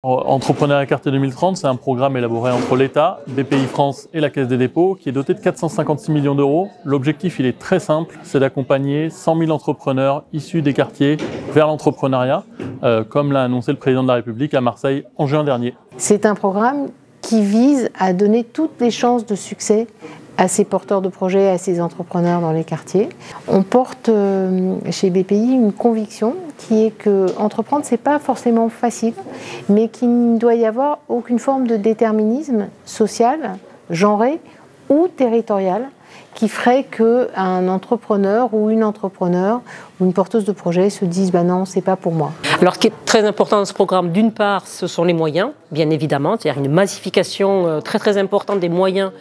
Entrepreneuriat Quartier 2030, c'est un programme élaboré entre l'État, BPI France et la Caisse des dépôts qui est doté de 456 millions d'euros. L'objectif, il est très simple, c'est d'accompagner 100 000 entrepreneurs issus des quartiers vers l'entrepreneuriat, comme l'a annoncé le président de la République à Marseille en juin dernier. C'est un programme qui vise à donner toutes les chances de succès à ces porteurs de projets, à ces entrepreneurs dans les quartiers. On porte chez BPI une conviction qui est que entreprendre, c'est pas forcément facile, mais qu'il ne doit y avoir aucune forme de déterminisme social, genré ou territorial qui ferait qu'un entrepreneur ou une entrepreneur ou une porteuse de projet se dise « bah non, c'est pas pour moi ». Alors ce qui est très important dans ce programme, d'une part, ce sont les moyens, bien évidemment, c'est-à-dire une massification très importante des moyens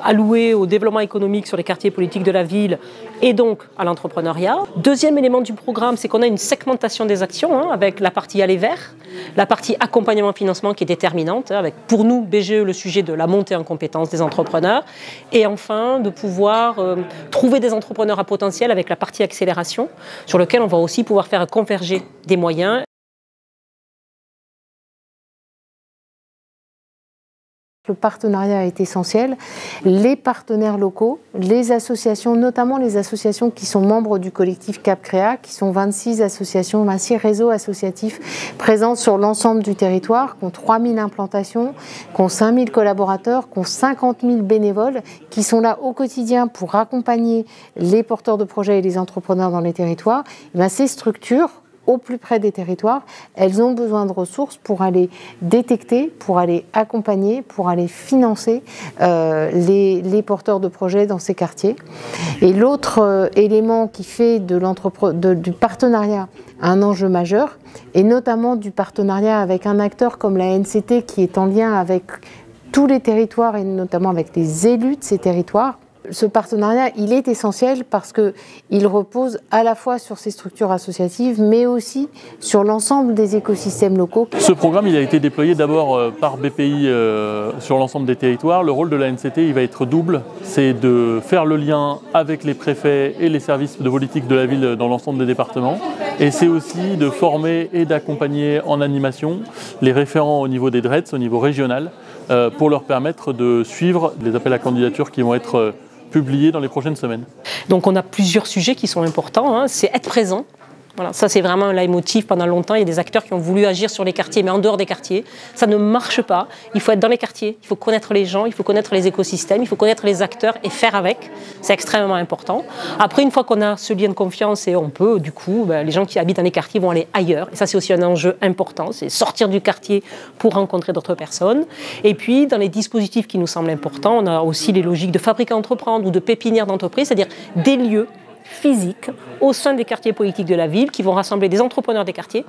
alloués au développement économique sur les quartiers politiques de la ville et donc à l'entrepreneuriat. Deuxième élément du programme, c'est qu'on a une segmentation des actions avec la partie aller vers, la partie accompagnement-financement qui est déterminante, avec pour nous, BGE, le sujet de la montée en compétences des entrepreneurs et enfin de pouvoir trouver des entrepreneurs à potentiel avec la partie accélération sur lequel on va aussi pouvoir faire converger des moyens. Le partenariat est essentiel. Les partenaires locaux, les associations, notamment les associations qui sont membres du collectif CapCréa, qui sont 26 associations, 26 réseaux associatifs présents sur l'ensemble du territoire, qui ont 3000 implantations, qui ont 5000 collaborateurs, qui ont 50 000 bénévoles, qui sont là au quotidien pour accompagner les porteurs de projets et les entrepreneurs dans les territoires. Et bien, ces structures, au plus près des territoires, elles ont besoin de ressources pour aller détecter, pour aller accompagner, pour aller financer les porteurs de projets dans ces quartiers. Et l'autre élément qui fait du partenariat un enjeu majeur, et notamment du partenariat avec un acteur comme la NCT qui est en lien avec tous les territoires et notamment avec les élus de ces territoires. Ce partenariat, il est essentiel parce qu'il repose à la fois sur ces structures associatives, mais aussi sur l'ensemble des écosystèmes locaux. Ce programme, il a été déployé d'abord par BPI sur l'ensemble des territoires. Le rôle de la NCT, il va être double. C'est de faire le lien avec les préfets et les services de politique de la ville dans l'ensemble des départements. Et c'est aussi de former et d'accompagner en animation les référents au niveau des DRETS, au niveau régional, pour leur permettre de suivre les appels à candidature qui vont être publiés dans les prochaines semaines. Donc on a plusieurs sujets qui sont importants, c'est être présent. Voilà, ça c'est vraiment un leitmotiv pendant longtemps. Il y a des acteurs qui ont voulu agir sur les quartiers, mais en dehors des quartiers. Ça ne marche pas. Il faut être dans les quartiers, il faut connaître les gens, il faut connaître les écosystèmes, il faut connaître les acteurs et faire avec. C'est extrêmement important. Après, une fois qu'on a ce lien de confiance et on peut, du coup, les gens qui habitent dans les quartiers vont aller ailleurs. Et ça c'est aussi un enjeu important, c'est sortir du quartier pour rencontrer d'autres personnes. Et puis, dans les dispositifs qui nous semblent importants, on a aussi les logiques de fabrique à entreprendre ou de pépinière d'entreprise, c'est-à-dire des lieux physiques au sein des quartiers politiques de la ville qui vont rassembler des entrepreneurs des quartiers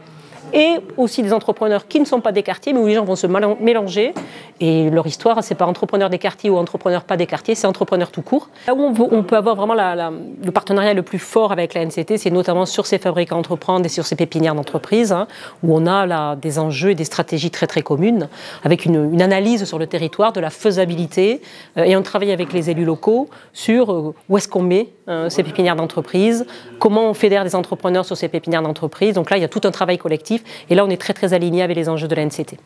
et aussi des entrepreneurs qui ne sont pas des quartiers mais où les gens vont se mélanger et leur histoire c'est pas entrepreneurs des quartiers ou entrepreneurs pas des quartiers, c'est entrepreneurs tout court. Là où on peut avoir vraiment le partenariat le plus fort avec la NCT, c'est notamment sur ces fabriques à entreprendre et sur ces pépinières d'entreprise où on a là des enjeux et des stratégies très communes avec une analyse sur le territoire de la faisabilité et on travaille avec les élus locaux sur où est-ce qu'on met ces pépinières d'entreprise, comment on fédère des entrepreneurs sur ces pépinières d'entreprise. Donc là, il y a tout un travail collectif et là, on est très aligné avec les enjeux de la NCT.